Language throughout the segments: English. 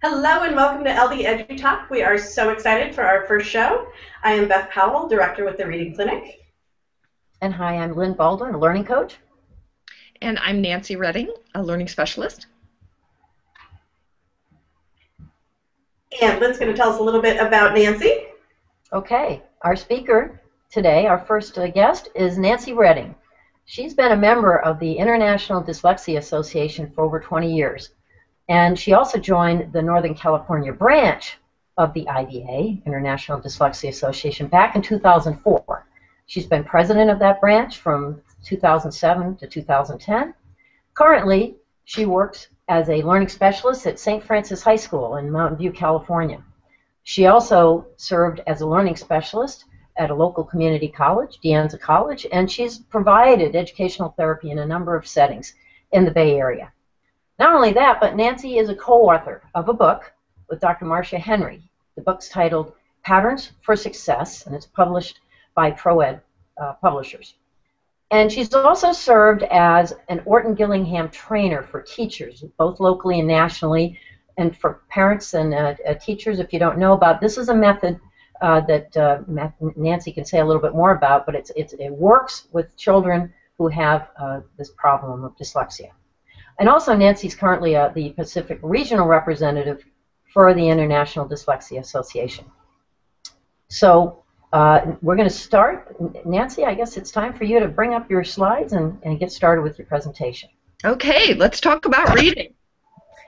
Hello and welcome to LdEduTalk. We are so excited for our first show. I am Beth Powell, Director with the Reading Clinic. And hi, I'm Lynn Baldwin, a learning coach. And I'm Nancy Redding, a learning specialist. And Lynn's going to tell us a little bit about Nancy. Okay, our speaker today, our first guest, is Nancy Redding. She's been a member of the International Dyslexia Association for over 20 years. And she also joined the Northern California branch of the IDA, International Dyslexia Association, back in 2004. She's been president of that branch from 2007 to 2010. Currently, she works as a learning specialist at St. Francis High School in Mountain View, California. She also served as a learning specialist at a local community college, Anza College, and she's provided educational therapy in a number of settings in the Bay Area. Not only that, but Nancy is a co-author of a book with Dr. Marcia Henry. The book's titled Patterns for Success, and it's published by ProEd Publishers. And she's also served as an Orton-Gillingham trainer for teachers, both locally and nationally, and for parents and teachers. If you don't know about this, is a method that Nancy can say a little bit more about, but it works with children who have this problem of dyslexia. And also, Nancy's currently the Pacific Regional Representative for the International Dyslexia Association. So we're going to start. Nancy, I guess it's time for you to bring up your slides and get started with your presentation. Okay, let's talk about reading.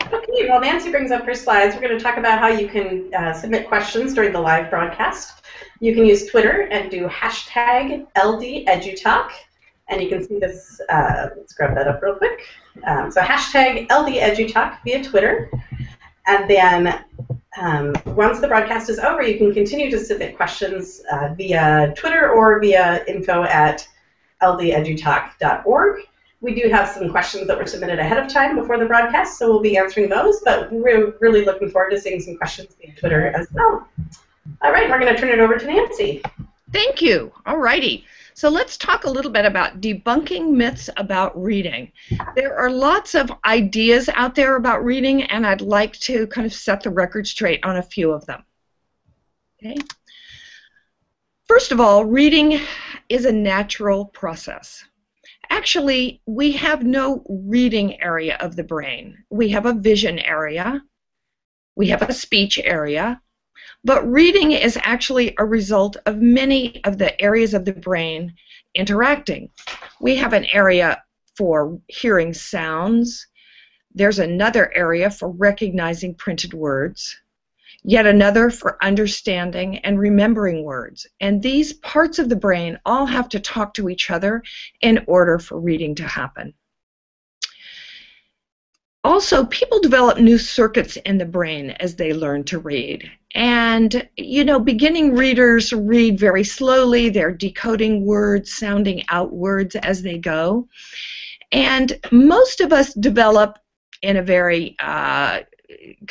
Okay, well, Nancy brings up her slides. We're going to talk about how you can submit questions during the live broadcast. You can use Twitter and do hashtag LdEduTalk. And you can see this, let's grab that up real quick. So hashtag LdEduTalk via Twitter. And then once the broadcast is over, you can continue to submit questions via Twitter or via info@ldedutalk.org. We do have some questions that were submitted ahead of time before the broadcast, so we'll be answering those, but we're really looking forward to seeing some questions via Twitter as well. All right, we're going to turn it over to Nancy. Thank you. All righty. So let's talk a little bit about debunking myths about reading. There are lots of ideas out there about reading, and I'd like to kind of set the record straight on a few of them. Okay. First of all, reading is a natural process. Actually, we have no reading area of the brain. We have a vision area. We have a speech area. But reading is actually a result of many of the areas of the brain interacting. We have an area for hearing sounds. There's another area for recognizing printed words. Yet another for understanding and remembering words. And these parts of the brain all have to talk to each other in order for reading to happen. Also, people develop new circuits in the brain as they learn to read. And, you know, beginning readers read very slowly. They're decoding words, sounding out words as they go. And most of us develop in a very kind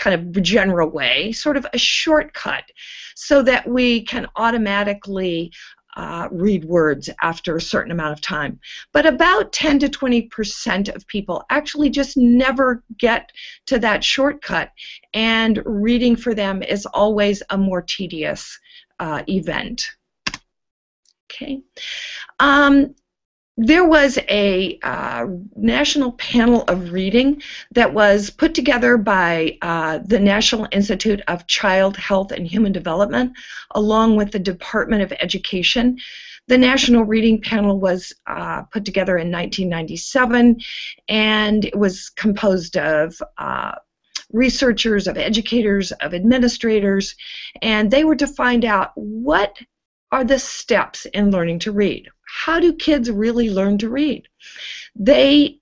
of general way, sort of a shortcut, so that we can automatically read words after a certain amount of time. But about 10 to 20% of people actually just never get to that shortcut, and reading for them is always a more tedious event. Okay. There was a national panel of reading that was put together by the National Institute of Child Health and Human Development, along with the Department of Education. The National Reading Panel was put together in 1997, and it was composed of researchers, of educators, of administrators, and they were to find out what are the steps in learning to read. How do kids really learn to read? They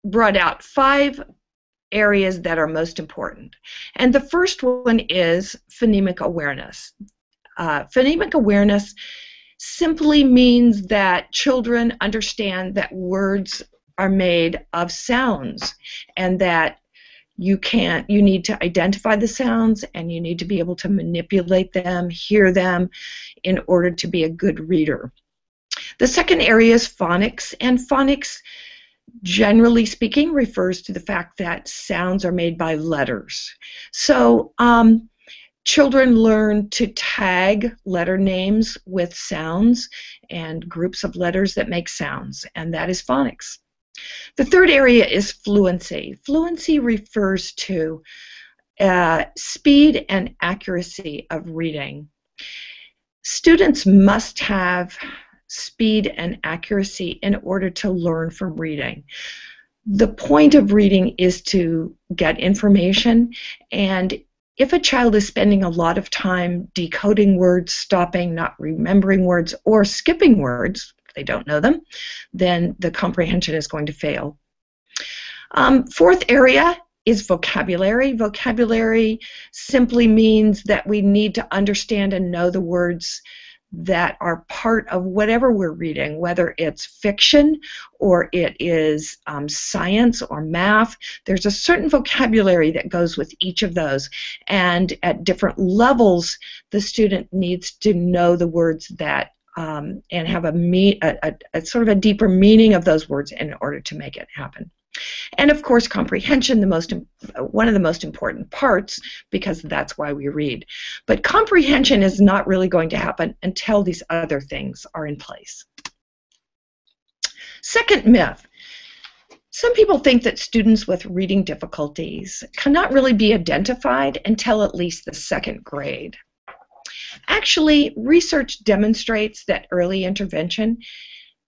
brought out 5 areas that are most important. And the first one is phonemic awareness. Phonemic awareness simply means that children understand that words are made of sounds, and that you need to identify the sounds, and you need to be able to manipulate them, hear them, in order to be a good reader. The second area is phonics, and phonics generally speaking, refers to the fact that sounds are made by letters. So children learn to tag letter names with sounds and groups of letters that make sounds, and that is phonics. The third area is fluency. Fluency refers to speed and accuracy of reading. Students must have speed and accuracy in order to learn from reading. The point of reading is to get information, and if a child is spending a lot of time decoding words, stopping, not remembering words, or skipping words, if they don't know them, then the comprehension is going to fail. Fourth area is vocabulary. Vocabulary simply means that we need to understand and know the words that are part of whatever we're reading, whether it's fiction or it is science or math. There's a certain vocabulary that goes with each of those, and at different levels the student needs to know the words that and have a sort of a deeper meaning of those words in order to make it happen. And of course, comprehension, one of the most important parts, because that's why we read. But comprehension is not really going to happen until these other things are in place. Second myth. Some people think that students with reading difficulties cannot really be identified until at least the second grade. Actually, research demonstrates that early intervention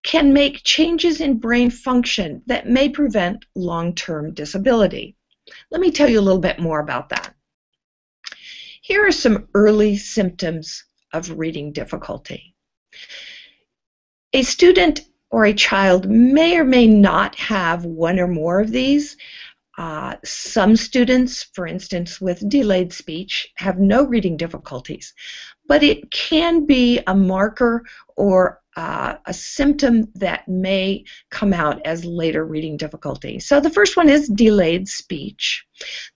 can make changes in brain function that may prevent long-term disability. Let me tell you a little bit more about that. Here are some early symptoms of reading difficulty. A student or a child may or may not have one or more of these. Some students, for instance, with delayed speech, have no reading difficulties, but it can be a marker or a symptom that may come out as later reading difficulty. So the first one is delayed speech.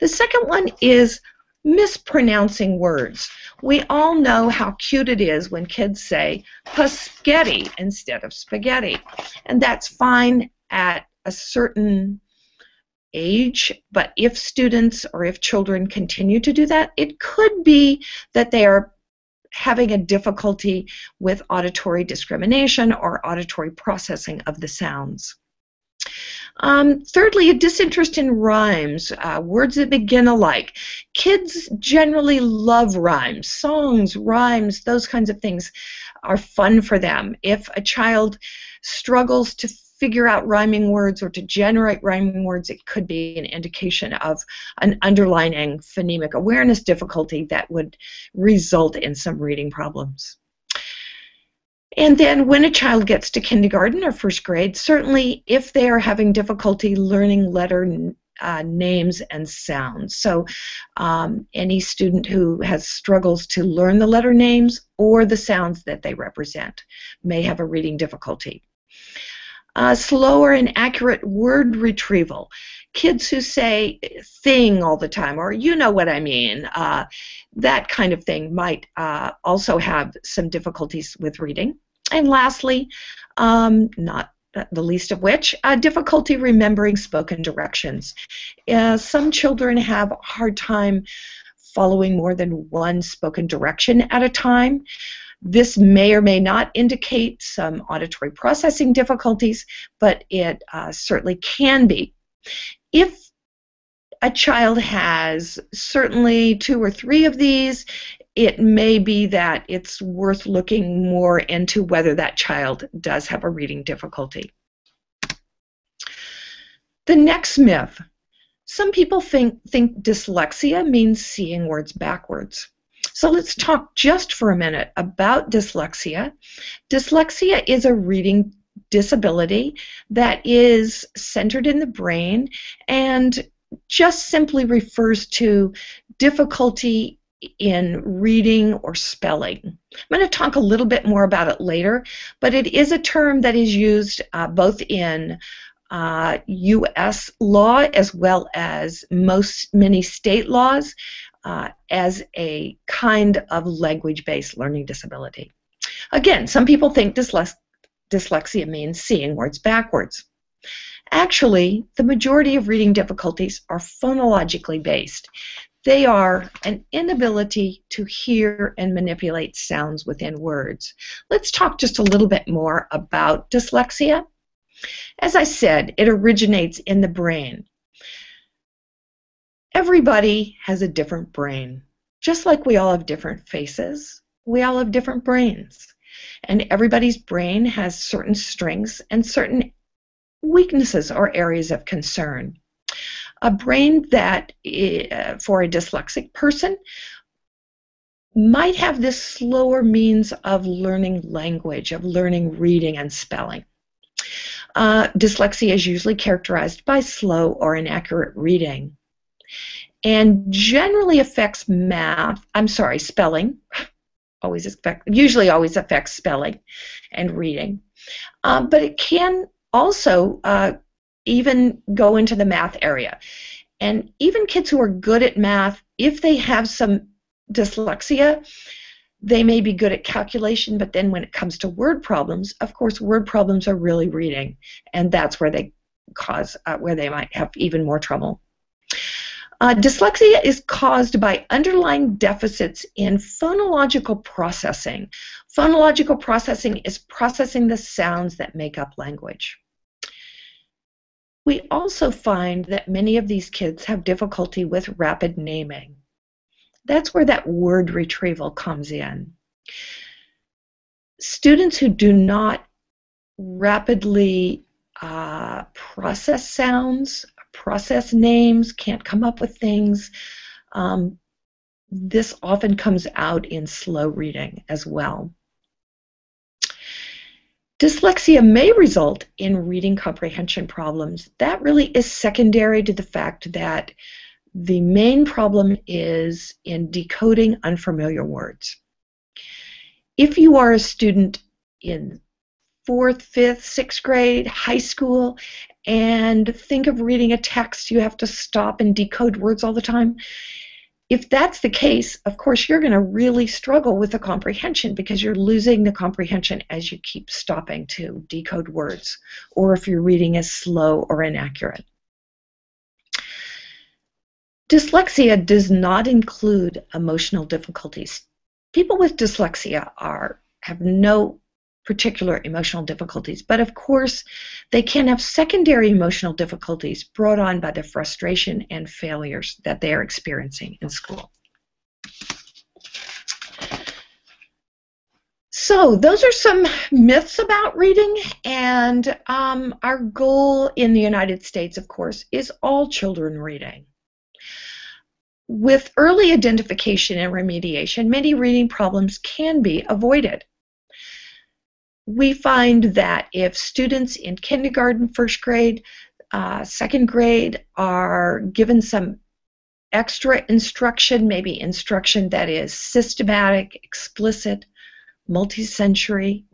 The second one is mispronouncing words. We all know how cute it is when kids say paschetti instead of spaghetti, and that's fine at a certain age, but if students or if children continue to do that, it could be that they are having a difficulty with auditory discrimination or auditory processing of the sounds. Thirdly, a disinterest in rhymes, words that begin alike. Kids generally love rhymes, songs, rhymes, those kinds of things are fun for them. If a child struggles to figure out rhyming words or to generate rhyming words, it could be an indication of an underlying phonemic awareness difficulty that would result in some reading problems. And then when a child gets to kindergarten or first grade, certainly if they are having difficulty learning letter names and sounds. So any student who has struggles to learn the letter names or the sounds that they represent may have a reading difficulty. Slower and accurate word retrieval. Kids who say thing all the time, or you know what I mean, that kind of thing might also have some difficulties with reading. And lastly, not the least of which, difficulty remembering spoken directions. Some children have a hard time following more than one spoken direction at a time. This may or may not indicate some auditory processing difficulties, but it certainly can be. If a child has certainly 2 or 3 of these, it may be that it's worth looking more into whether that child does have a reading difficulty. The next myth. Some people think dyslexia means seeing words backwards. So let's talk just for a minute about dyslexia. Dyslexia is a reading disability that is centered in the brain and just simply refers to difficulty in reading or spelling. I'm going to talk a little bit more about it later, but it is a term that is used both in U.S. law as well as many state laws as a kind of language-based learning disability. Again, some people think dyslexia means seeing words backwards. Actually, the majority of reading difficulties are phonologically based. They are an inability to hear and manipulate sounds within words. Let's talk just a little bit more about dyslexia. As I said, it originates in the brain. Everybody has a different brain. Just like we all have different faces, we all have different brains. And everybody's brain has certain strengths and certain weaknesses or areas of concern. A brain that, for a dyslexic person, might have this slower means of learning language, of learning reading and spelling. Dyslexia is usually characterized by slow or inaccurate reading, and generally affects spelling. Usually always affects spelling and reading, but it can also even go into the math area. And even kids who are good at math, if they have some dyslexia, they may be good at calculation, but then when it comes to word problems, of course, word problems are really reading, and that's where they might have even more trouble. Dyslexia is caused by underlying deficits in phonological processing. Phonological processing is processing the sounds that make up language. We also find that many of these kids have difficulty with rapid naming. That's where that word retrieval comes in. Students who do not rapidly process sounds, process names, can't come up with things, this often comes out in slow reading as well. Dyslexia may result in reading comprehension problems. That really is secondary to the fact that the main problem is in decoding unfamiliar words. If you are a student in 4th, 5th, 6th grade, high school, and think of reading a text, you have to stop and decode words all the time. If that's the case, of course, you're going to really struggle with the comprehension because you're losing the comprehension as you keep stopping to decode words, or if your reading is slow or inaccurate. Dyslexia does not include emotional difficulties. People with dyslexia have no particular emotional difficulties, but of course they can have secondary emotional difficulties brought on by the frustration and failures that they are experiencing in school. So those are some myths about reading, and our goal in the United States, of course, is all children reading. With early identification and remediation, many reading problems can be avoided. We find that if students in kindergarten, 1st grade, 2nd grade are given some extra instruction, maybe instruction that is systematic, explicit, multisensory,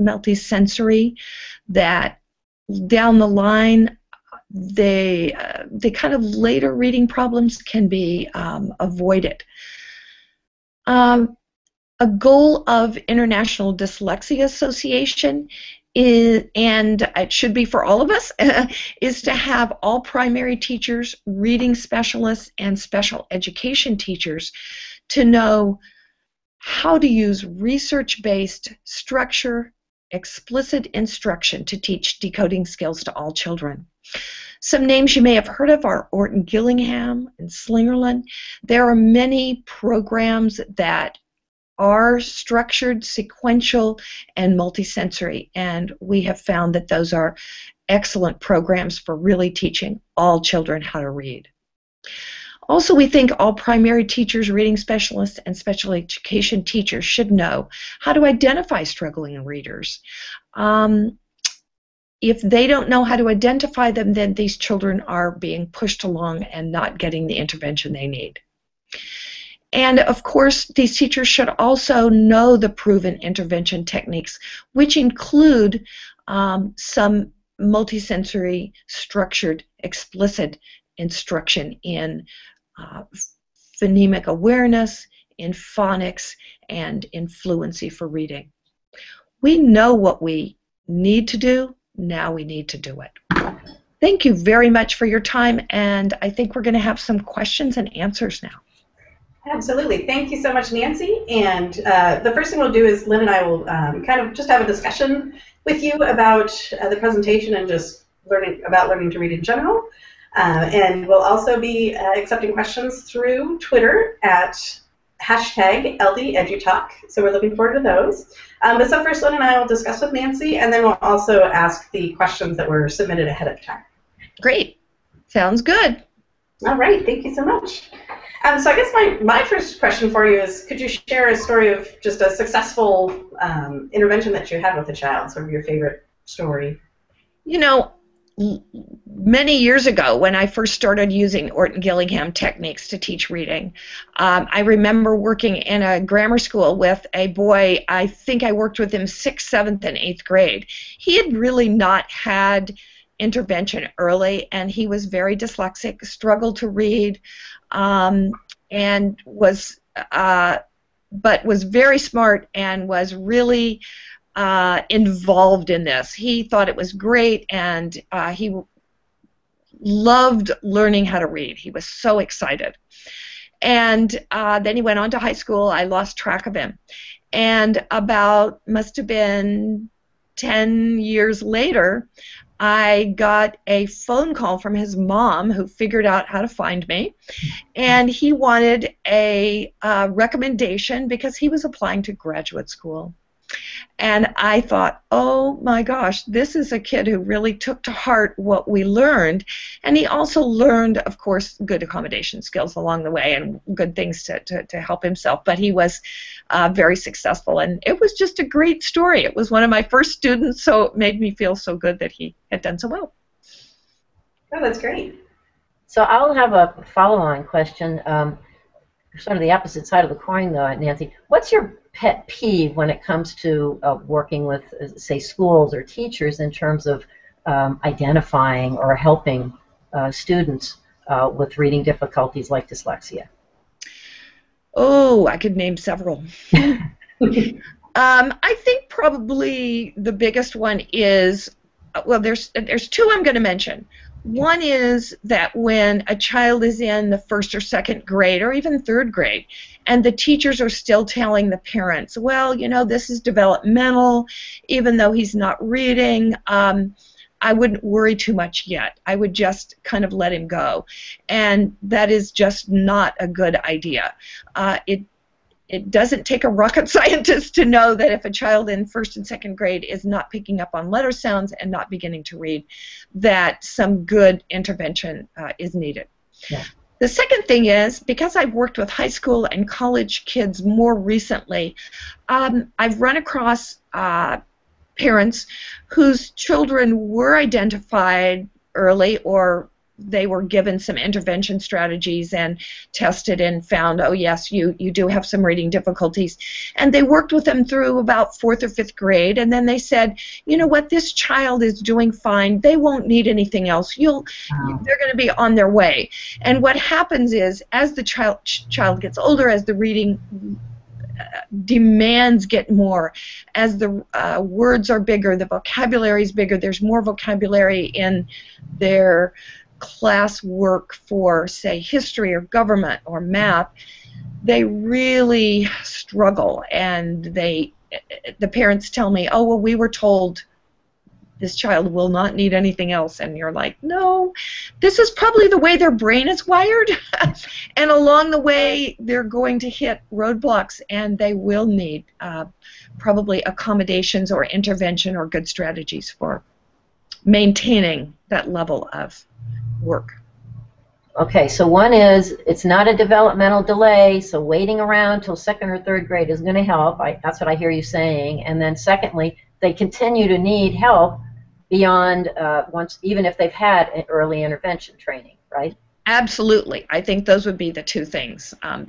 that down the line they kind of later reading problems can be avoided. A goal of International Dyslexia Association is, and it should be for all of us, is to have all primary teachers, reading specialists, and special education teachers to know how to use research-based structure, explicit instruction to teach decoding skills to all children. Some names you may have heard of are Orton-Gillingham and Slingerland. There are many programs that are structured, sequential, and multisensory, and we have found that those are excellent programs for really teaching all children how to read. Also, we think all primary teachers, reading specialists, and special education teachers should know how to identify struggling readers. If they don't know how to identify them, then these children are being pushed along and not getting the intervention they need. And of course, these teachers should also know the proven intervention techniques, which include some multisensory, structured, explicit instruction in phonemic awareness, in phonics, and in fluency for reading. We know what we need to do, now we need to do it. Thank you very much for your time, and I think we're going to have some questions and answers now. Absolutely. Thank you so much, Nancy. And the first thing we'll do is Lynn and I will kind of just have a discussion with you about the presentation and just learning to read in general. And we'll also be accepting questions through Twitter at #LdEduTalk. So we're looking forward to those. But so first, Lynn and I will discuss with Nancy, and then we'll also ask the questions that were submitted ahead of time. Great. Sounds good. All right. Thank you so much. So I guess my first question for you is, could you share a story of just a successful intervention that you had with a child, sort of your favorite story? You know, many years ago when I first started using Orton-Gillingham techniques to teach reading, I remember working in a grammar school with a boy. I think I worked with him 6th, 7th, and 8th grade. He had really not had intervention early, and he was very dyslexic, struggled to read, and was but was very smart and was really involved in this. He thought it was great, and he loved learning how to read. He was so excited. And then he went on to high school. I lost track of him. And about, must have been 10 years later, I got a phone call from his mom, who figured out how to find me, and he wanted a recommendation because he was applying to graduate school. And I thought, oh my gosh, this is a kid who really took to heart what we learned, and he also learned, of course, good accommodation skills along the way and good things to help himself, but he was very successful, and it was just a great story. It was one of my first students, so it made me feel so good that he had done so well. Oh, that's great. So I'll have a follow-on question, sort of the opposite side of the coin, though, Nancy. What's your pet peeve when it comes to working with, say, schools or teachers in terms of identifying or helping students with reading difficulties like dyslexia? Oh, I could name several. I think probably the biggest one is, well, there's two I'm going to mention. One is that when a child is in the 1st or 2nd grade or even 3rd grade, and the teachers are still telling the parents, well, you know, this is developmental, even though he's not reading, I wouldn't worry too much yet. I would just kind of let him go. And that is just not a good idea. It doesn't take a rocket scientist to know that if a child in 1st and 2nd grade is not picking up on letter sounds and not beginning to read, that some good intervention is needed. Yeah. The second thing is, because I've worked with high school and college kids more recently, I've run across parents whose children were identified early, or they were given some intervention strategies and tested and found, oh yes, you do have some reading difficulties. And they worked with them through about 4th or 5th grade, and then they said, you know what, this child is doing fine. They won't need anything else. They're going to be on their way. And what happens is, as the child gets older, as the reading demands get more, as the words are bigger, the vocabulary is bigger, there's more vocabulary in their class work for, say, history or government or math, they really struggle, and the parents tell me, oh, well, we were told this child will not need anything else, and you're like, no, this is probably the way their brain is wired, and along the way they're going to hit roadblocks, and they will need probably accommodations or intervention or good strategies for maintaining that level of work. Okay, so one is, it's not a developmental delay, so waiting around till 2nd or 3rd grade is going to help. That's what I hear you saying. And then secondly, they continue to need help beyond even if they've had early intervention training, right? Absolutely. I think those would be the two things. A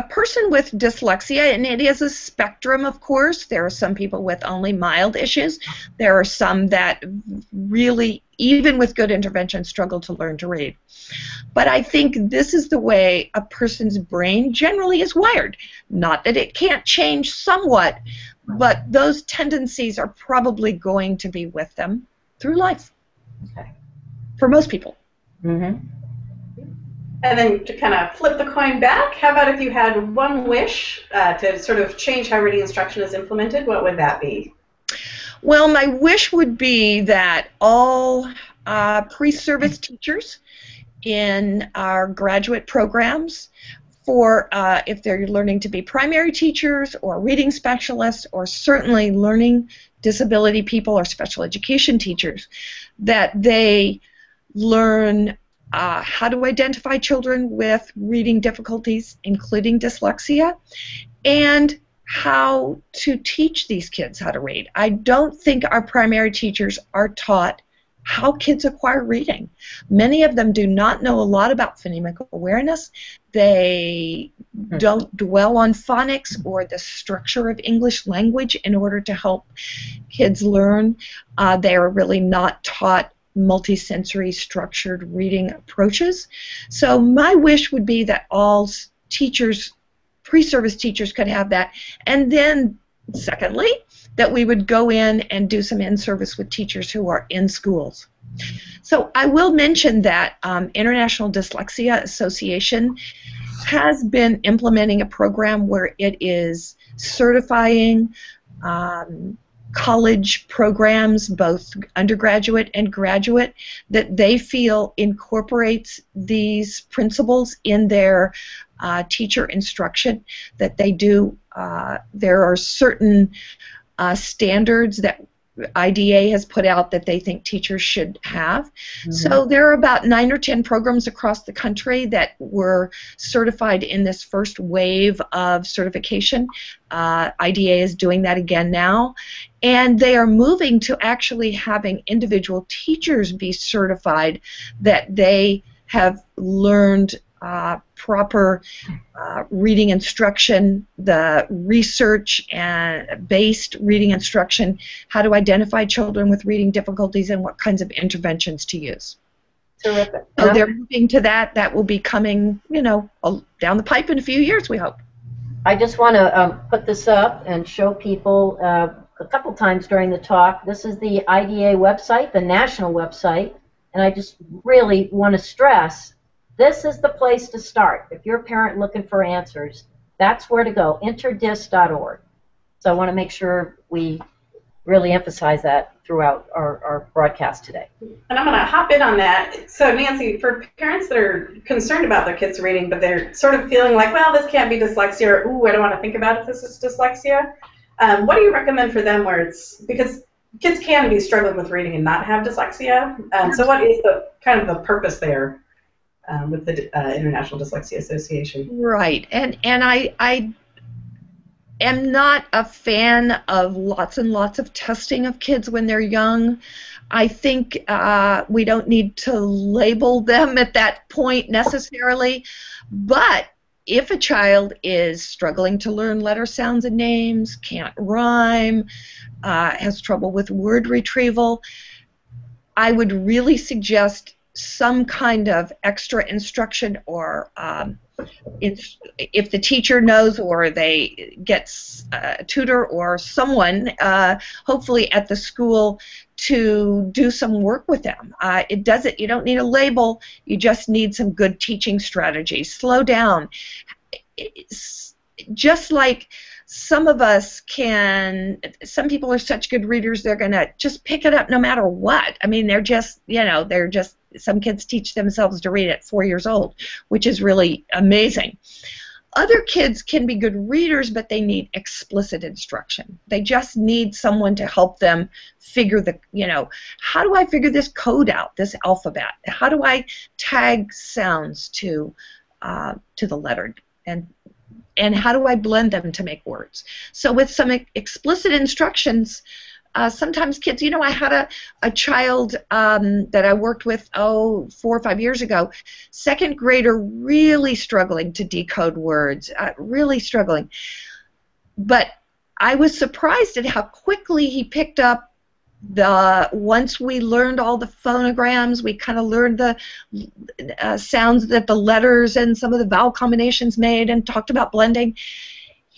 person with dyslexia, and it is a spectrum, of course. There are some people with only mild issues. There are some that really, even with good intervention, struggle to learn to read. But I think this is the way a person's brain generally is wired. Not that it can't change somewhat, but those tendencies are probably going to be with them through life. Okay. For most people. Mm-hmm. And then to kind of flip the coin back, how about if you had one wish to sort of change how reading instruction is implemented, what would that be? Well, my wish would be that all pre-service teachers in our graduate programs, for if they're learning to be primary teachers or reading specialists or certainly learning disability people or special education teachers, that they learn how to identify children with reading difficulties, including dyslexia, and how to teach these kids how to read. I don't think our primary teachers are taught how kids acquire reading. Many of them do not know a lot about phonemic awareness. They don't dwell on phonics or the structure of English language in order to help kids learn. They are really not taught multisensory structured reading approaches. So my wish would be that all teachers, pre-service teachers, could have that. And then secondly, that we would go in and do some in-service with teachers who are in schools. So I will mention that International Dyslexia Association has been implementing a program where it is certifying college programs, both undergraduate and graduate, that they feel incorporates these principles in their teacher instruction, that they do. There are certain standards that IDA has put out that they think teachers should have. Mm-hmm. So there are about 9 or 10 programs across the country that were certified in this first wave of certification. IDA is doing that again now. And they are moving to actually having individual teachers be certified that they have learned proper reading instruction, the research and based reading instruction, how to identify children with reading difficulties and what kinds of interventions to use. Terrific. So they're moving to that. That will be coming, you know, down the pipe in a few years, we hope. I just want to put this up and show people a couple times during the talk. This is the IDA website, the national website, and I just really want to stress this is the place to start. If you're a parent looking for answers, that's where to go, interdys.org. So I want to make sure we really emphasize that throughout our broadcast today. And I'm going to hop in on that. So Nancy, for parents that are concerned about their kids reading, but they're sort of feeling like, well, this can't be dyslexia, or, ooh, I don't want to think about if this is dyslexia, what do you recommend for them where it's, because kids can be struggling with reading and not have dyslexia, so what is the kind of the purpose there? With the International Dyslexia Association. Right, and I am not a fan of lots and lots of testing of kids when they're young. I think we don't need to label them at that point necessarily, but if a child is struggling to learn letter sounds and names, can't rhyme, has trouble with word retrieval, I would really suggest some kind of extra instruction, or if the teacher knows, or they get a tutor or someone, hopefully at the school, to do some work with them. You don't need a label, you just need some good teaching strategies. Slow down. It's just like some of us some people are such good readers, they're going to just pick it up no matter what. I mean, some kids teach themselves to read at 4 years old, which is really amazing. Other kids can be good readers, but they need explicit instruction. They just need someone to help them figure how do I figure this code out, this alphabet? How do I tag sounds to the letter? And how do I blend them to make words? So with some explicit instructions, sometimes kids, I had a child that I worked with, 4 or 5 years ago, second grader, really struggling to decode words, really struggling. But I was surprised at how quickly he picked up once we learned all the phonograms, we kind of learned the sounds that the letters and some of the vowel combinations made and talked about blending.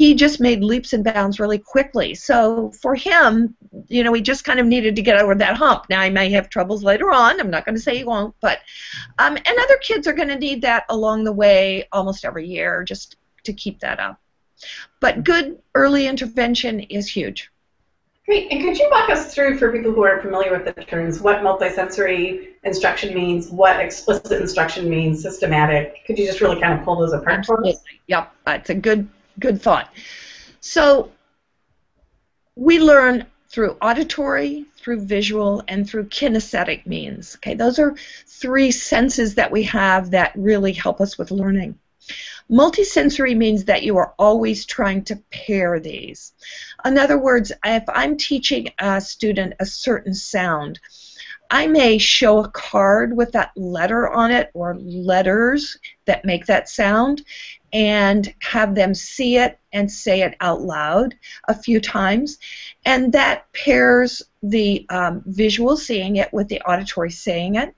he just made leaps and bounds really quickly. So for him, you know, he just kind of needed to get over that hump. Now, he may have troubles later on. I'm not going to say he won't, but and other kids are going to need that along the way almost every year just to keep that up. But good early intervention is huge. Great. And could you walk us through, for people who aren't familiar with the terms, what multisensory instruction means, what explicit instruction means, systematic? Could you just really kind of pull those apart for us? Yep. It's a good thought. So we learn through auditory, through visual, and through kinesthetic means. Okay, those are three senses that we have that really help us with learning. Multisensory means that you are always trying to pair these. In other words, if I'm teaching a student a certain sound, I may show a card with that letter on it or letters that make that sound and have them see it and say it out loud a few times. And that pairs the visual seeing it with the auditory saying it.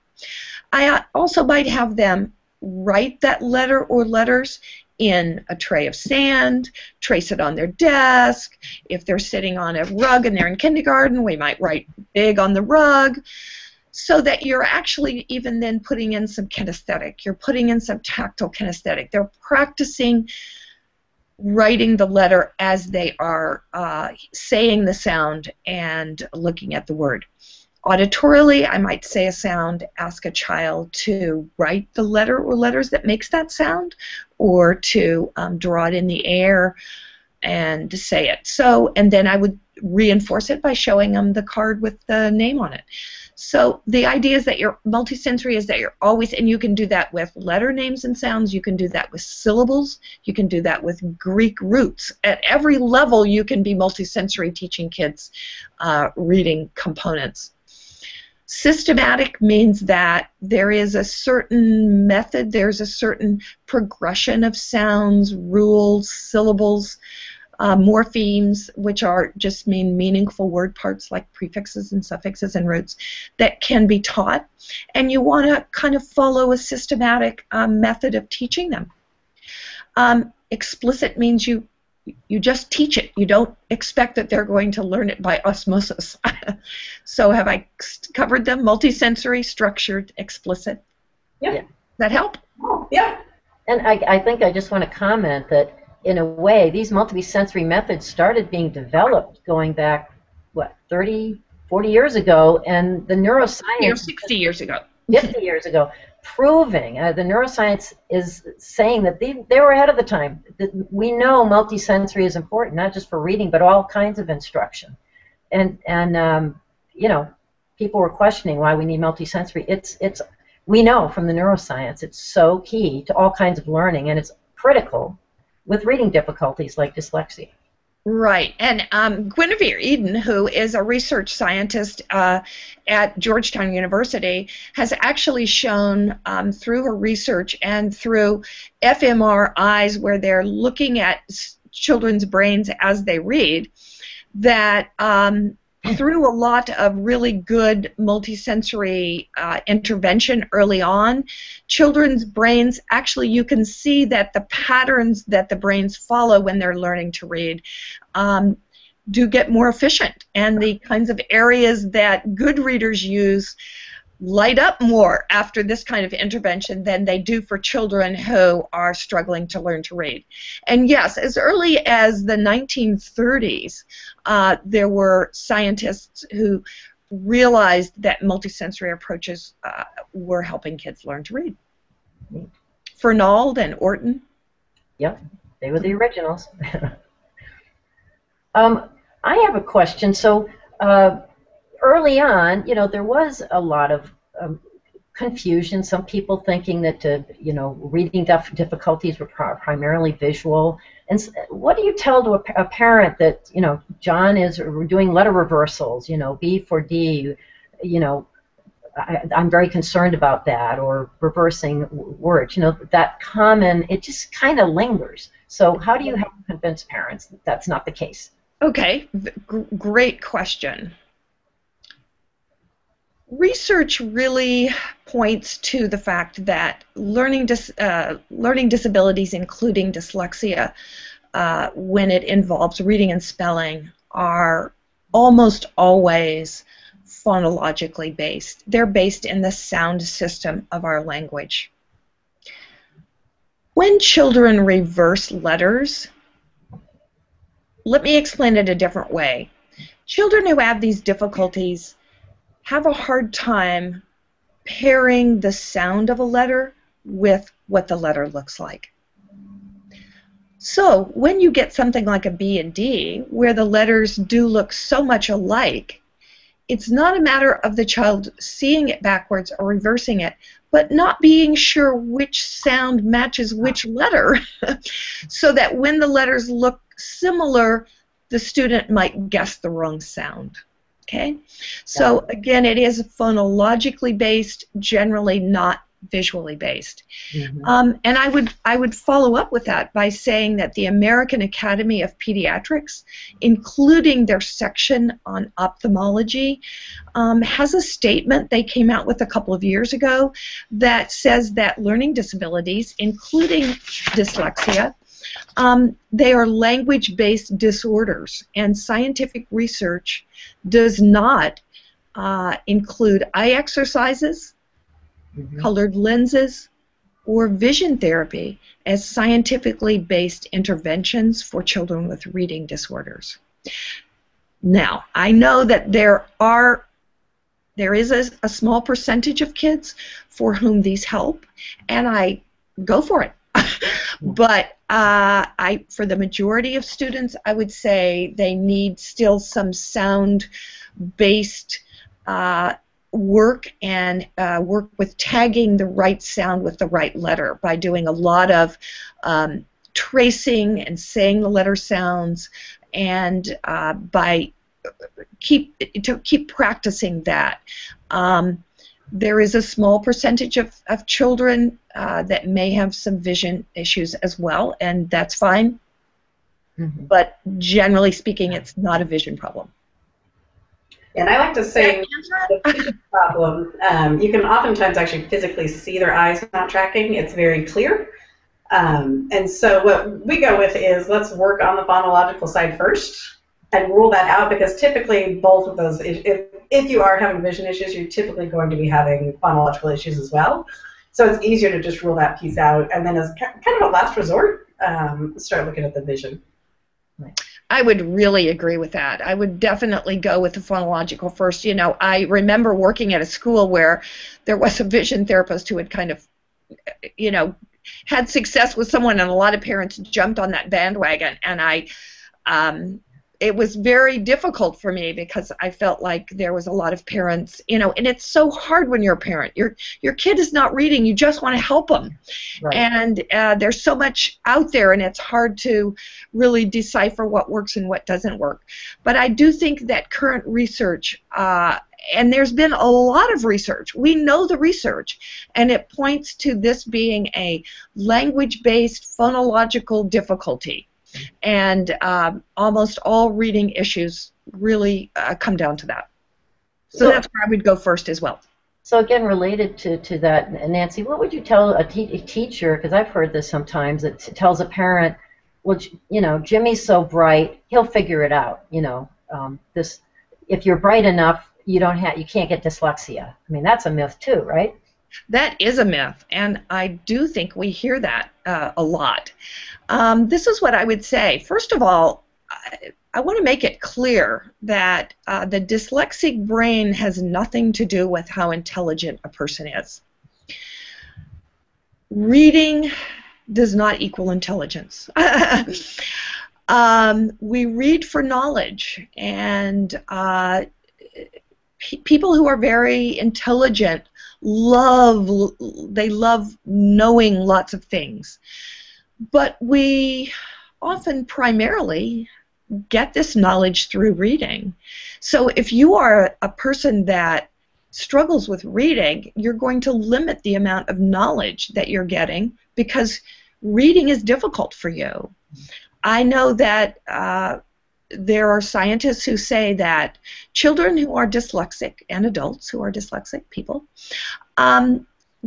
I also might have them write that letter or letters in a tray of sand, trace it on their desk. If they're sitting on a rug and they're in kindergarten, we might write big on the rug, so that you're actually even then putting in some kinesthetic. You're putting in some tactile kinesthetic. They're practicing writing the letter as they are saying the sound and looking at the word. Auditorily, I might say a sound, ask a child to write the letter or letters that makes that sound, or to draw it in the air and to say it. So, and then I would reinforce it by showing them the card with the name on it. So the idea is that you're multisensory, is that you're always, and you can do that with letter names and sounds, you can do that with syllables, you can do that with Greek roots. At every level you can be multisensory teaching kids reading components. Systematic means that there is a certain method, there's a certain progression of sounds, rules, syllables, morphemes, which are just mean meaningful word parts like prefixes and suffixes and roots, that can be taught, and you want to kind of follow a systematic method of teaching them. Explicit means you just teach it. You don't expect that they're going to learn it by osmosis. So have I covered them? Multisensory, structured, explicit. Yeah. That help? Yeah. And I think I just want to comment that in a way, these multisensory methods started being developed going back, what, 30, 40 years ago, and the neuroscience... 60 years ago. 50 years ago, proving, the neuroscience is saying that they were ahead of the time. We know multisensory is important, not just for reading, but all kinds of instruction. And you know, people were questioning why we need multisensory. We know from the neuroscience it's so key to all kinds of learning, and it's critical with reading difficulties like dyslexia. Right, and Guinevere Eden, who is a research scientist at Georgetown University, has actually shown through her research and through fMRIs where they're looking at children's brains as they read, that through a lot of really good multisensory intervention early on, children's brains, actually you can see that the patterns that the brains follow when they're learning to read do get more efficient, and the kinds of areas that good readers use light up more after this kind of intervention than they do for children who are struggling to learn to read. And yes, as early as the 1930s, there were scientists who realized that multisensory approaches were helping kids learn to read. Fernald and Orton. Yep, they were the originals. I have a question. So early on, you know, there was a lot of confusion. Some people thinking that, you know, reading difficulties were primarily visual. And what do you tell to a parent that, you know, John is doing letter reversals, you know, B for D, you know, I'm very concerned about that, or reversing words, you know, that common, it just kind of lingers. So how do you help convince parents that that's not the case? Okay, great question. Research really points to the fact that learning disabilities, including dyslexia, when it involves reading and spelling are almost always phonologically based. They're based in the sound system of our language. When children reverse letters, let me explain it a different way. Children who have these difficulties have a hard time pairing the sound of a letter with what the letter looks like. So when you get something like a B and D, where the letters do look so much alike, it's not a matter of the child seeing it backwards or reversing it, but not being sure which sound matches which letter, so that when the letters look similar, the student might guess the wrong sound. Okay? So again, it is phonologically based, generally not visually based. And I would follow up with that by saying that the American Academy of Pediatrics, including their section on ophthalmology, has a statement they came out with a couple of years ago that says that learning disabilities, including dyslexia, they are language-based disorders, and scientific research does not include eye exercises, colored lenses, or vision therapy as scientifically based interventions for children with reading disorders. Now, I know that there is a small percentage of kids for whom these help, and I go for it. But for the majority of students, I would say they need still some sound-based work, and work with tagging the right sound with the right letter by doing a lot of tracing and saying the letter sounds, and by keep practicing that. There is a small percentage of children that may have some vision issues as well, and that's fine. But generally speaking, it's not a vision problem. And I like to say the vision problem, you can oftentimes actually physically see their eyes not tracking. It's very clear. And so what we go with is, let's work on the phonological side first and rule that out, because typically both of those, if you are having vision issues, you're typically going to be having phonological issues as well. So it's easier to just rule that piece out, and then as kind of a last resort, start looking at the vision. I would really agree with that. I would definitely go with the phonological first. You know, I remember working at a school where there was a vision therapist who had kind of, you know, had success with someone, and a lot of parents jumped on that bandwagon, and it was very difficult for me because I felt like there was a lot of parents, you know, and it's so hard when you're a parent. Your kid is not reading, you just want to help them. Right. And there's so much out there, and it's hard to really decipher what works and what doesn't work. But I do think that current research, and there's been a lot of research, we know the research, and it points to this being a language-based phonological difficulty. And almost all reading issues really come down to that. So that's where I would go first as well. So again, related to that, Nancy, what would you tell a teacher, because I've heard this sometimes, that tells a parent, well, you know, Jimmy's so bright, he'll figure it out. You know, if you're bright enough, you can't get dyslexia. I mean, that's a myth too, right? That is a myth, and I do think we hear that a lot. This is what I would say. First of all, I want to make it clear that the dyslexic brain has nothing to do with how intelligent a person is. Reading does not equal intelligence. We read for knowledge, and people who are very intelligent love knowing lots of things. But we often primarily get this knowledge through reading. So if you are a person that struggles with reading, you're going to limit the amount of knowledge that you're getting because reading is difficult for you. I know that there are scientists who say that children who are dyslexic and adults who are dyslexic people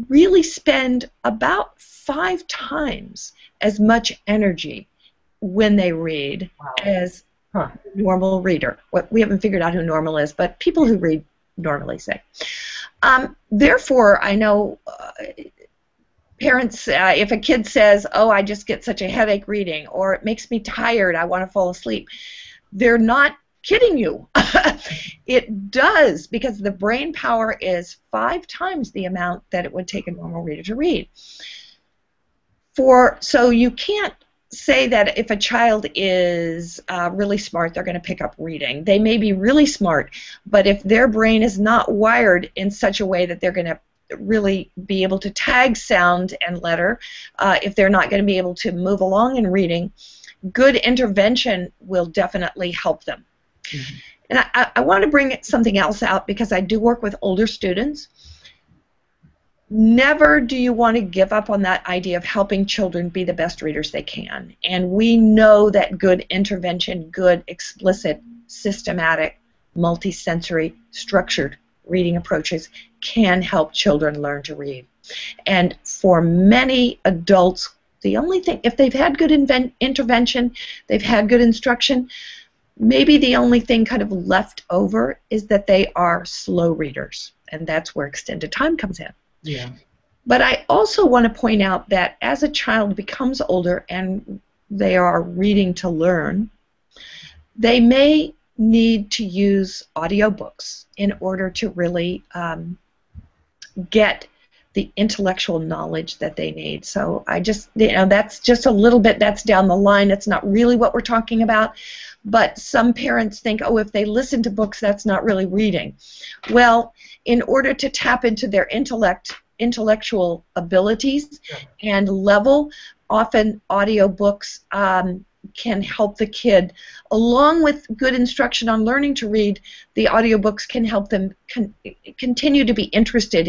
really spend about 5 times as much energy when they read as a normal reader. We haven't figured out who normal is, but people who read normally say. Therefore, I know parents, if a kid says, oh, I just get such a headache reading, or it makes me tired, I want to fall asleep, they're not kidding you. It does, because the brain power is 5 times the amount that it would take a normal reader to read. So you can't say that if a child is really smart, they're going to pick up reading. They may be really smart, but if their brain is not wired in such a way that they're going to really be able to tag sound and letter, if they're not going to be able to move along in reading, good intervention will definitely help them. Mm-hmm. And I want to bring something else out, because I do work with older students. Never do you want to give up on that idea of helping children be the best readers they can. And we know that good intervention, good, explicit, systematic, multisensory, structured reading approaches can help children learn to read. And for many adults, the only thing, if they've had good intervention, they've had good instruction, maybe the only thing kind of left over is that they are slow readers, and that's where extended time comes in. Yeah. But I also want to point out that as a child becomes older and they are reading to learn, they may need to use audiobooks in order to really get the intellectual knowledge that they need. So I just, that's just a little bit, that's down the line. It's not really what we're talking about. But some parents think, oh, if they listen to books, that's not really reading. Well, in order to tap into their intellectual abilities and level, often audiobooks can help the kid. Along with good instruction on learning to read, the audiobooks can help them continue to be interested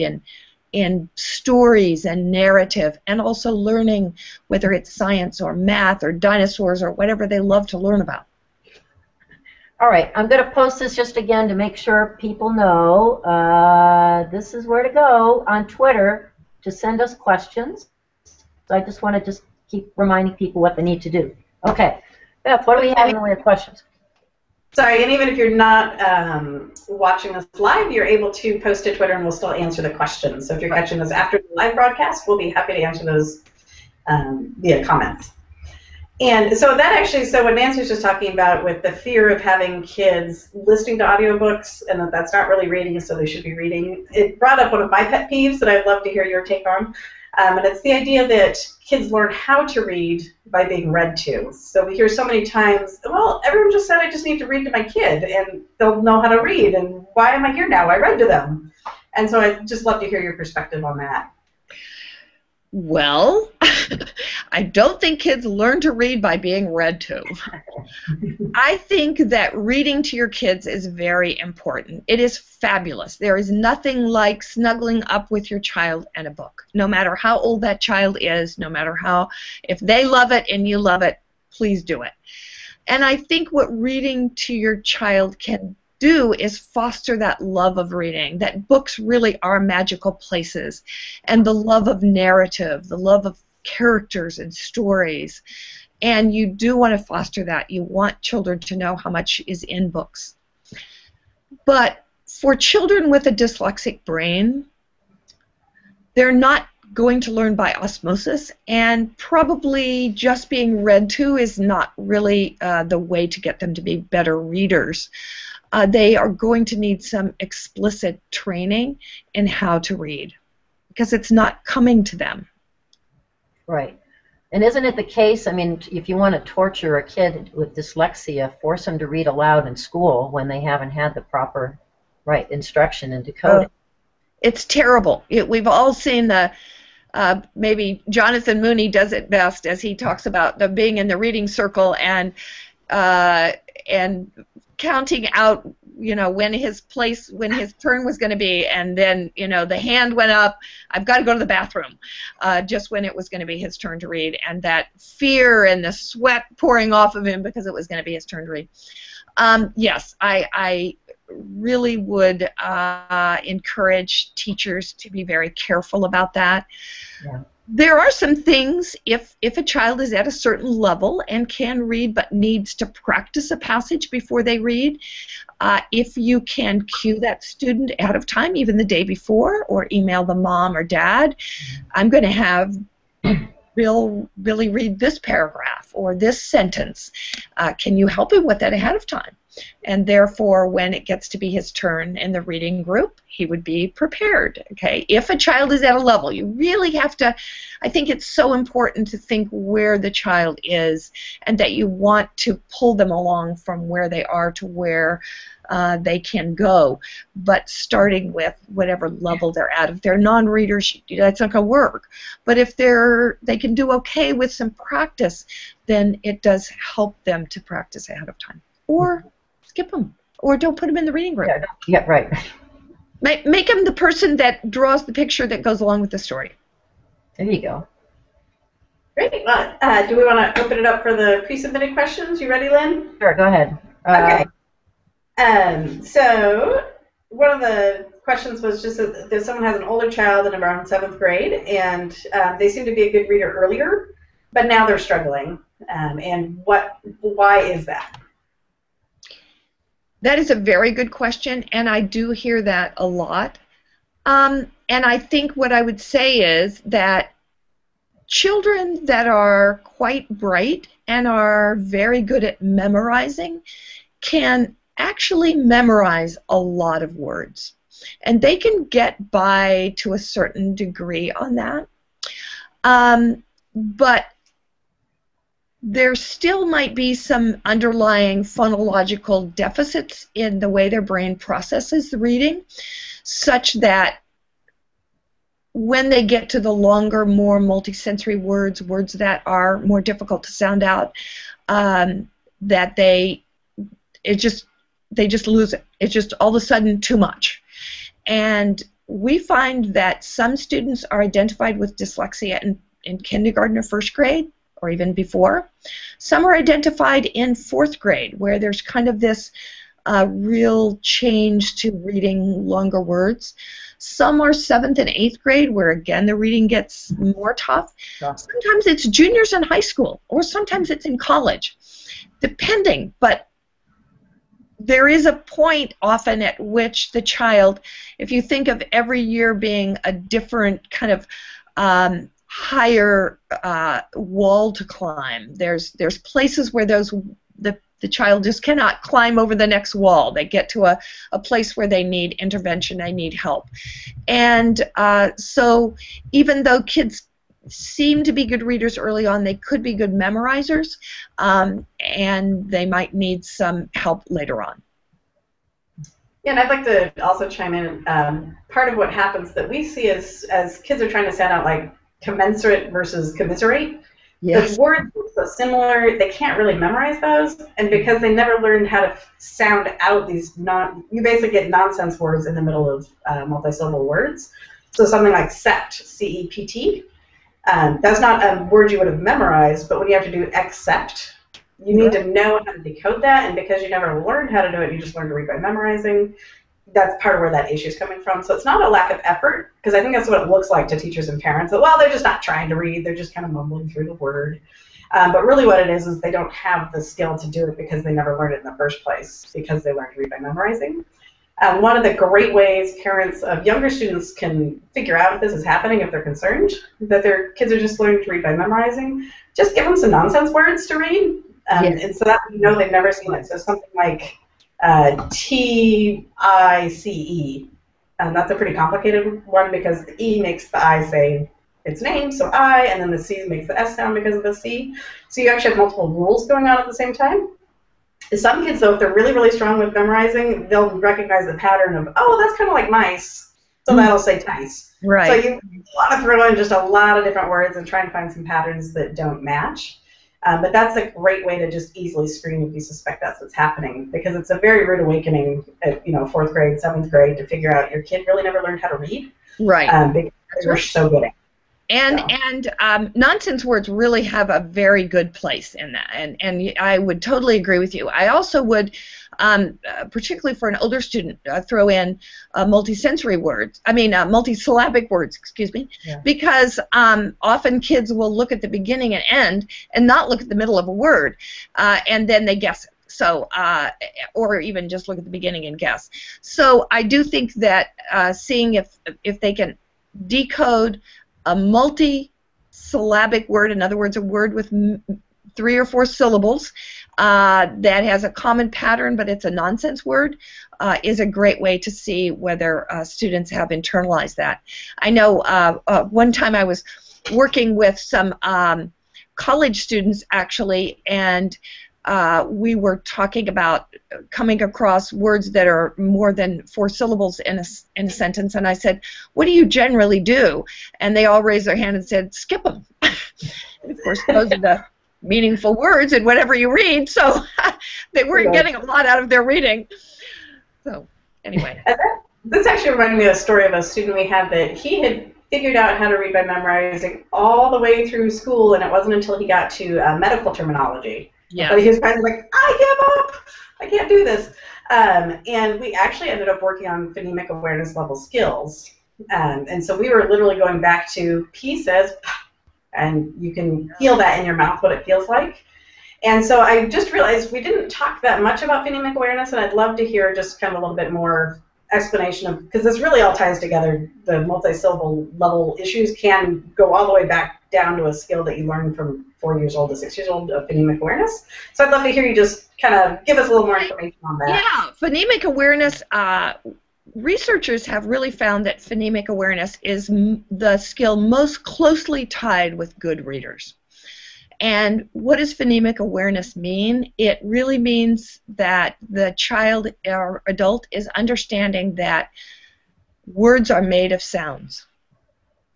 in stories and narrative, and also learning, whether it's science or math or dinosaurs or whatever they love to learn about. All right, I'm going to post this just again to make sure people know. This is where to go on Twitter to send us questions. So I just want to keep reminding people what they need to do. Okay, Beth, what do we have in the way of questions? Sorry, and even if you're not watching this live, you're able to post to Twitter and we'll still answer the questions. So if you're catching this after the live broadcast, we'll be happy to answer those via comments. And so that actually, so what Nancy was just talking about with the fear of having kids listening to audiobooks and that that's not really reading, so they should be reading, it brought up one of my pet peeves that I'd love to hear your take on. And it's the idea that kids learn how to read by being read to. So we hear so many times, well, everyone just said I just need to read to my kid and they'll know how to read, and why am I here now? I read to them. And so I'd just love to hear your perspective on that. Well, I don't think kids learn to read by being read to. I think that reading to your kids is very important. It is fabulous. There is nothing like snuggling up with your child and a book. No matter how old that child is, no matter how, if they love it and you love it, please do it. And I think what reading to your child can do is foster that love of reading, that books really are magical places, and the love of narrative, the love of characters and stories. And you do want to foster that. You want children to know how much is in books. But for children with a dyslexic brain, they're not going to learn by osmosis, and probably just being read to is not really the way to get them to be better readers. They are going to need some explicit training in how to read, because it's not coming to them. Right. And isn't it the case, I mean, if you want to torture a kid with dyslexia, force them to read aloud in school when they haven't had the proper instruction and decoding? It's terrible. We've all seen the, maybe Jonathan Mooney does it best, as he talks about the being in the reading circle and counting out, when his turn was going to be, and then, the hand went up, I've got to go to the bathroom, just when it was going to be his turn to read, and that fear and the sweat pouring off of him because it was going to be his turn to read. Yes, I really would encourage teachers to be very careful about that. Yeah. There are some things, if a child is at a certain level and can read but needs to practice a passage before they read, if you can cue that student ahead of time, even the day before, or email the mom or dad, I'm going to have Billy read this paragraph or this sentence. Can you help him with that ahead of time? And therefore, when it gets to be his turn in the reading group, he would be prepared. Okay, if a child is at a level, you really have to, I think it's so important to think where the child is and that you want to pull them along from where they are to where they can go, but starting with whatever level they're at. If they're non-readers, that's not going to work. But if they can do okay with some practice, then it does help them to practice ahead of time. Or skip them, or don't put them in the reading group. Yeah, right. Make them the person that draws the picture that goes along with the story. There you go. Great. Well, do we want to open it up for the pre-submitted questions? You ready, Lynn? Sure, go ahead. Okay. So one of the questions was just that someone has an older child in around 7th grade, and they seem to be a good reader earlier, but now they're struggling. And why is that? That is a very good question, and I do hear that a lot. And I think what I would say is that children that are quite bright and are very good at memorizing can actually memorize a lot of words. And they can get by to a certain degree on that. But there still might be some underlying phonological deficits in the way their brain processes the reading, such that when they get to the longer, more multisensory words that are more difficult to sound out, that they just lose it. It's just all of a sudden too much. And we find that some students are identified with dyslexia in kindergarten or 1st grade, or even before. Some are identified in 4th grade, where there's kind of this real change to reading longer words. Some are 7th and 8th grade, where again the reading gets more tough. Yeah. Sometimes it's juniors in high school, or sometimes it's in college, depending. But there is a point often at which the child, if you think of every year being a different kind of higher wall to climb, there's places where the child just cannot climb over the next wall. They get to a place where they need intervention, they need help. And so even though kids seem to be good readers early on, they could be good memorizers, and they might need some help later on. Yeah, and I'd like to also chime in. Part of what happens that we see is as kids are trying to stand out, like commensurate versus commiserate. Yes. The words are so similar, they can't really memorize those, and because they never learned how to sound out these you basically get nonsense words in the middle of multisyllable words. So something like sept, C-E-P-T, that's not a word you would have memorized, but when you have to do accept, you need to know how to decode that, and because you never learned how to do it, you just learned to read by memorizing. That's part of where that issue is coming from. So it's not a lack of effort, because I think that's what it looks like to teachers and parents. That, well, they're just not trying to read. They're just kind of mumbling through the word. But really what it is they don't have the skill to do it because they never learned it in the first place, because they learned to read by memorizing. One of the great ways parents of younger students can figure out if this is happening, if they're concerned, that their kids are just learning to read by memorizing, just give them some nonsense words to read. And so that you know they've never seen it. So something like T-I-C-E. That's a pretty complicated one because the E makes the I say its name, so I, and then the C makes the S sound because of the C. So you actually have multiple rules going on at the same time. Some kids, though, if they're really, really strong with memorizing, they'll recognize the pattern of, oh, that's kind of like mice, so that'll say tice. Right. So you want to throw in just a lot of different words and try and find some patterns that don't match. But that's a great way to just easily screen if you suspect that's what's happening, because it's a very rude awakening at 4th grade, 7th grade to figure out your kid really never learned how to read. Right. Because we're so good at it. And nonsense words really have a very good place in that, and I would totally agree with you. I also would, particularly for an older student, throw in multisensory words. I mean, multisyllabic words. Excuse me, because often kids will look at the beginning and end and not look at the middle of a word, and then they guess it. So, or even just look at the beginning and guess. So, I do think that seeing if they can decode a multi-syllabic word, in other words, a word with 3 or 4 syllables that has a common pattern, but it's a nonsense word, is a great way to see whether students have internalized that. I know one time I was working with some college students, actually, and we were talking about coming across words that are more than 4 syllables in a sentence, and I said, what do you generally do? And they all raised their hand and said, skip them. And of course, those are the meaningful words in whatever you read, so they weren't getting a lot out of their reading. So, anyway. This actually reminded me of a story of a student we had that he had figured out how to read by memorizing all the way through school, and it wasn't until he got to medical terminology. Yeah. But he was finally like, I give up! I can't do this. And we actually ended up working on phonemic awareness level skills. And so we were literally going back to P says, and you can feel that in your mouth, what it feels like. And so I just realized we didn't talk that much about phonemic awareness, and I'd love to hear just kind of a little bit more explanation of, because this really all ties together. The multisyllable level issues can go all the way back down to a skill that you learn from 4 years old to 6 years old of phonemic awareness. So I'd love to hear you just kind of give us a little more information on that. Yeah, phonemic awareness, researchers have really found that phonemic awareness is the skill most closely tied with good readers. And what does phonemic awareness mean? It really means that the child or adult is understanding that words are made of sounds.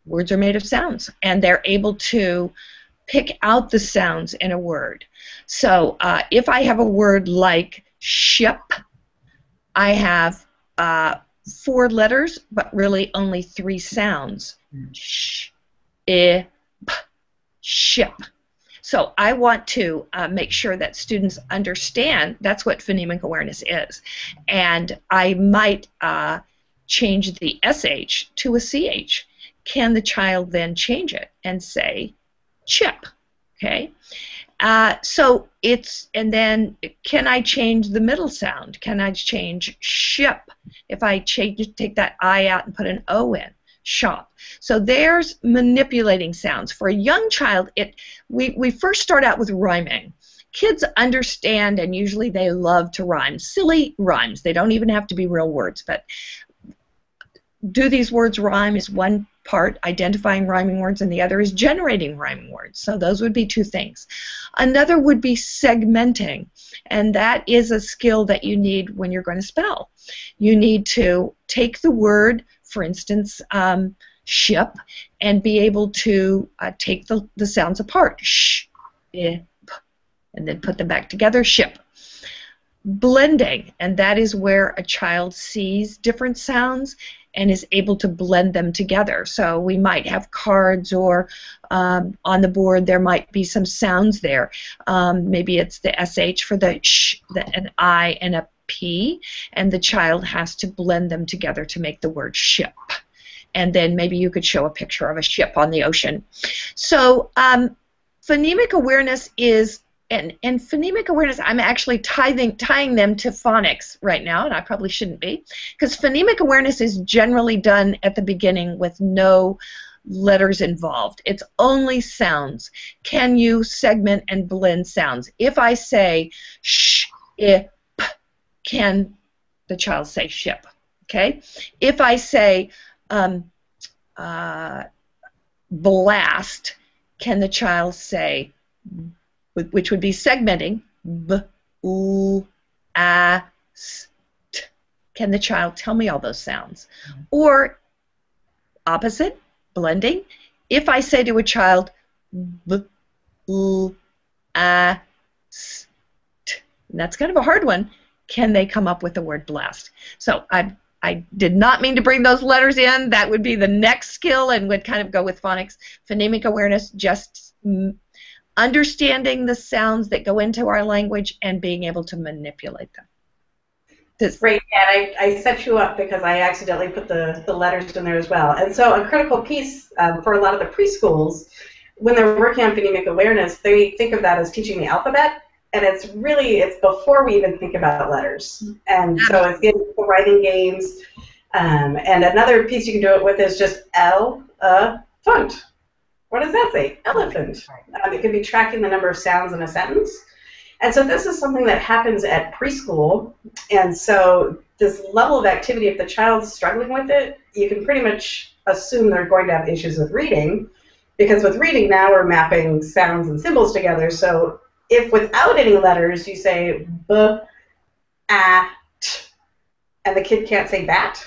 Words are made of sounds, and they're able to pick out the sounds in a word. So if I have a word like ship, I have 4 letters, but really only 3 sounds. Sh, I, p, ship. So I want to make sure that students understand that's what phonemic awareness is. And I might change the SH to a CH. Can the child then change it and say chip? Okay. So it's, and then can I change the middle sound? Can I change ship? If I take that I out and put an O in, shop. So there's manipulating sounds. For a young child, we first start out with rhyming. Kids understand, and usually they love to rhyme. Silly rhymes. They don't even have to be real words, but do these words rhyme is one part, identifying rhyming words, and the other is generating rhyming words. So those would be 2 things. Another would be segmenting, and that is a skill that you need when you're going to spell. You need to take the word, for instance, ship, and be able to take the sounds apart. Sh, I, p, and then put them back together, ship. Blending, and that is where a child sees different sounds and is able to blend them together. So we might have cards, or on the board there might be some sounds there. Maybe it's the SH for the sh, an I, and a P, and the child has to blend them together to make the word ship. And then maybe you could show a picture of a ship on the ocean. So phonemic awareness is, and phonemic awareness, I'm actually tying them to phonics right now, and I probably shouldn't be, because phonemic awareness is generally done at the beginning with no letters involved. It's only sounds. Can you segment and blend sounds? If I say sh, I, p, can the child say ship? Okay. If I say blast, can the child say, which would be segmenting, b, u, a, s, t. Can the child tell me all those sounds? Or opposite, blending. If I say to a child, b, u, a, s, t, and that's kind of a hard one, can they come up with the word blast? So I did not mean to bring those letters in. That would be the next skill and would kind of go with phonics. Phonemic awareness, just understanding the sounds that go into our language and being able to manipulate them. Right, and I set you up because I accidentally put the letters in there as well. And so a critical piece for a lot of the preschools, when they're working on phonemic awareness, they think of that as teaching the alphabet, and it's before we even think about letters. And so it's getting the writing games. And another piece you can do it with is just font. What does that say? Elephant. It could be tracking the number of sounds in a sentence. And so this is something that happens at preschool, and so this level of activity, if the child's struggling with it, you can pretty much assume they're going to have issues with reading, because with reading now we're mapping sounds and symbols together. So if without any letters you say b, a, t, and the kid can't say bat,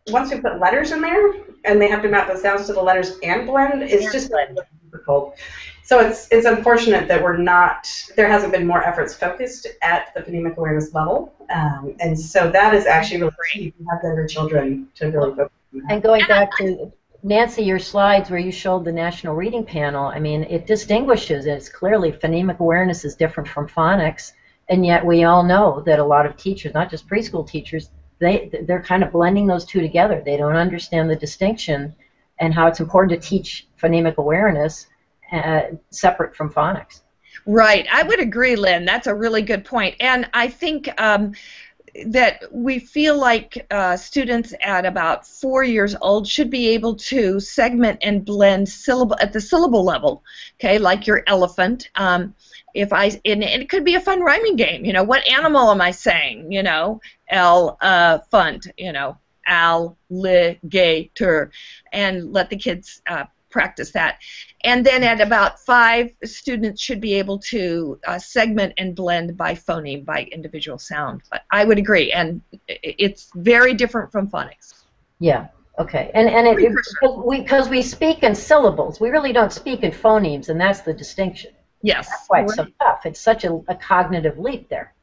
once we put letters in there and they have to map the sounds to the letters and blend, it's just difficult. So it's unfortunate that there hasn't been more efforts focused at the phonemic awareness level, and so that is actually really key to have younger children to really focus on that. And going back to, Nancy, your slides where you showed the National Reading Panel, I mean, it distinguishes, it's clearly phonemic awareness is different from phonics, and yet we all know that a lot of teachers, not just preschool teachers, they're kind of blending those two together. They don't understand the distinction and how it's important to teach phonemic awareness separate from phonics. Right. I would agree, Lynn. That's a really good point. And I think that we feel like students at about 4 years old should be able to segment and blend syllable at the syllable level, okay, like your elephant. And it could be a fun rhyming game, you know, what animal am I saying, you know, elephant, you know, alligator, and let the kids practice that. And then at about 5, students should be able to segment and blend by phoneme, by individual sound. But I would agree, and it's very different from phonics. Yeah, okay. And because we speak in syllables, we really don't speak in phonemes, and that's the distinction. Yes. That's why it's so tough. It's such a cognitive leap there.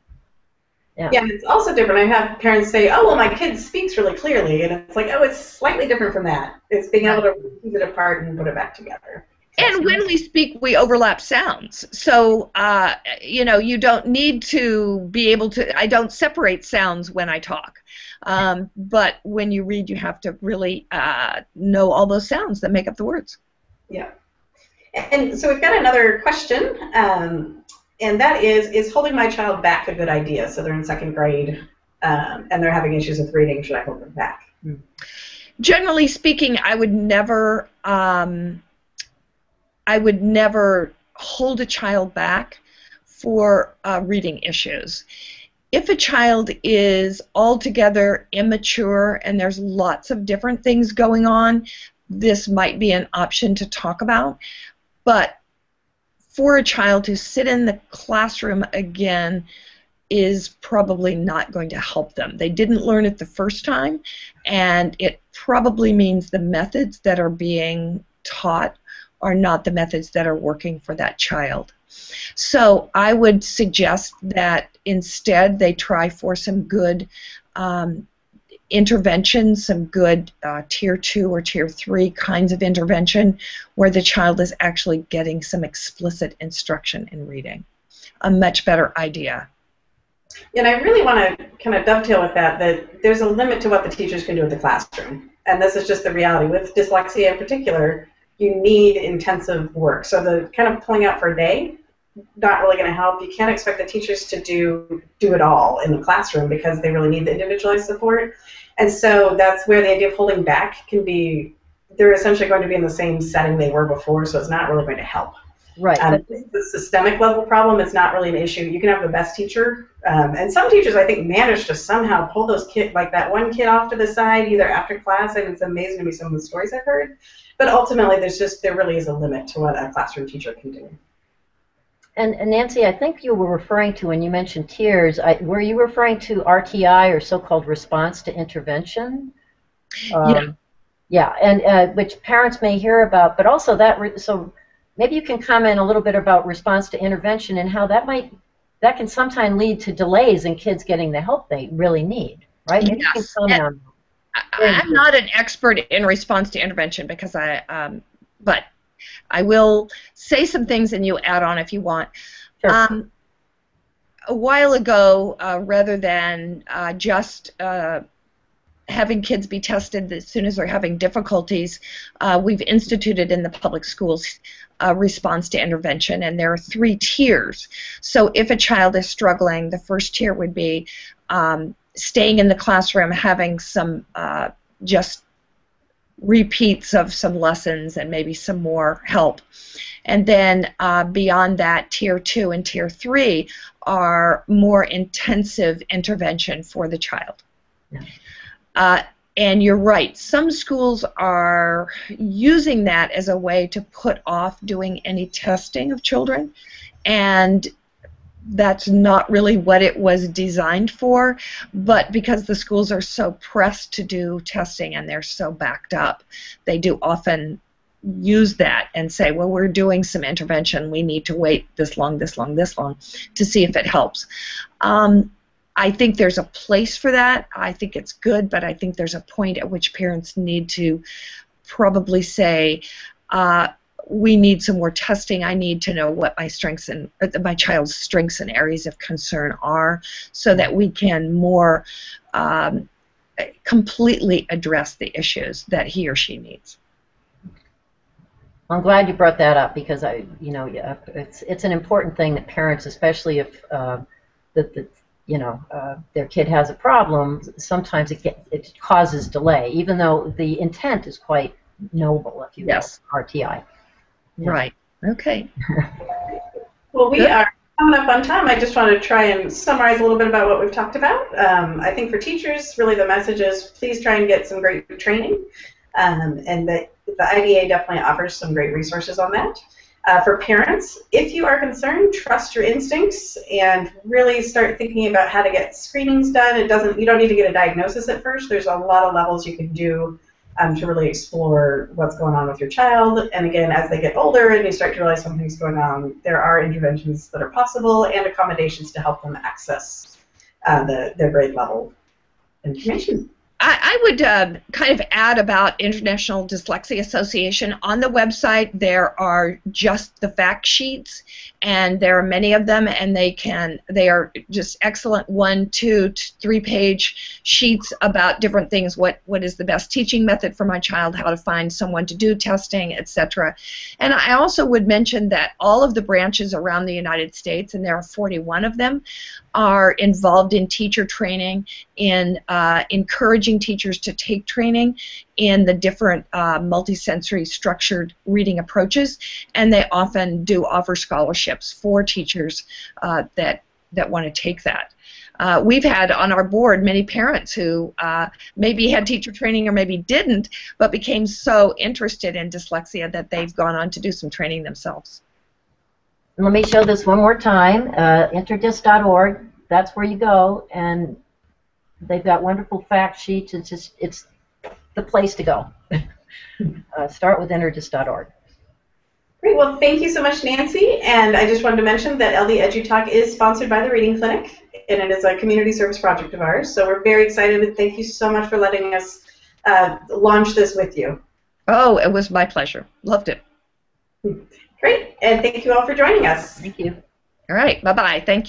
Yeah, and it's also different. I have parents say, oh, well, my kid speaks really clearly. And it's like, oh, it's slightly different from that. It's being able to piece it apart and put it back together. And when we speak, we overlap sounds. So, you know, you don't need to be able to, I don't separate sounds when I talk. But when you read, you have to really know all those sounds that make up the words. Yeah. And so we've got another question. And that is holding my child back a good idea? So they're in 2nd grade and they're having issues with reading. Should I hold them back? Generally speaking, I would never hold a child back for reading issues. If a child is altogether immature and there's lots of different things going on, this might be an option to talk about. But for a child to sit in the classroom again is probably not going to help them. They didn't learn it the first time, and it probably means the methods that are being taught are not the methods that are working for that child. So I would suggest that instead they try for some good intervention, some good Tier 2 or Tier 3 kinds of intervention where the child is actually getting some explicit instruction in reading. A much better idea. And I really want to kind of dovetail with that there's a limit to what the teachers can do in the classroom. And this is just the reality. With dyslexia in particular, you need intensive work. So the kind of pulling out for a day, not really going to help. You can't expect the teachers to do it all in the classroom because they really need the individualized support. And so that's where the idea of holding back can be, they're essentially going to be in the same setting they were before, so it's not really going to help. Right. This is a systemic level problem. It's not really an issue. You can have the best teacher, and some teachers I think manage to somehow pull those kids, like that one kid off to the side either after class, and it's amazing to me some of the stories I've heard. But ultimately there really is a limit to what a classroom teacher can do. And Nancy, I think you were referring to, when you mentioned tiers, were you referring to RTI, or so-called response to intervention? Yeah. Yeah, and which parents may hear about, but also so maybe you can comment a little bit about response to intervention and how that can sometimes lead to delays in kids getting the help they really need, right? Maybe you can comment on that. I'm not an expert in response to intervention because but I will say some things and you add on if you want. Sure. A while ago, rather than just having kids be tested as soon as they're having difficulties, we've instituted in the public schools a response to intervention, and there are 3 tiers. So if a child is struggling, the first tier would be staying in the classroom, having some just repeats of some lessons and maybe some more help. And then beyond that, tier 2 and tier 3 are more intensive intervention for the child. Yeah. And you're right, some schools are using that as a way to put off doing any testing of children, and that's not really what it was designed for, but because the schools are so pressed to do testing and they're so backed up, they do often use that and say, well, we're doing some intervention, we need to wait this long to see if it helps. I think there's a place for that. I think it's good, but I think there's a point at which parents need to probably say, we need some more testing. I need to know what my strengths and my child's strengths and areas of concern are, so that we can more completely address the issues that he or she needs. I'm glad you brought that up, because it's an important thing that parents, especially if their kid has a problem, sometimes it causes delay, even though the intent is quite noble, if you will. Yes. RTI. Yeah. Right. Okay. Well, we are coming up on time. I just want to try and summarize a little bit about what we've talked about. I think for teachers, really the message is please try and get some great training, and that the IDA definitely offers some great resources on that. For parents, if you are concerned, trust your instincts and really start thinking about how to get screenings done. You don't need to get a diagnosis at first. There's a lot of levels you can do to really explore what's going on with your child. And again, as they get older and you start to realize something's going on, there are interventions that are possible and accommodations to help them access their grade level information. I would kind of add about International Dyslexia Association. On the website, there are just the fact sheets, and there are many of them, and they are just excellent 1, 2, 3-page sheets about different things. What is the best teaching method for my child? How to find someone to do testing, etc. And I also would mention that all of the branches around the United States, and there are 41 of them, are involved in teacher training, in encouraging teachers to take training in the different multisensory structured reading approaches, and they often do offer scholarships for teachers that want to take that. We've had on our board many parents who maybe had teacher training or maybe didn't, but became so interested in dyslexia that they've gone on to do some training themselves. Let me show this one more time. Interdys.org, that's where you go, and they've got wonderful fact sheets. It's the place to go. Start with interdys.org. Great. Well, thank you so much, Nancy. And I just wanted to mention that LdEduTalk is sponsored by the Reading Clinic, and it is a community service project of ours. So we're very excited, and thank you so much for letting us launch this with you. Oh, it was my pleasure. Loved it. Great. And thank you all for joining us. Thank you. All right. Bye-bye. Thank you.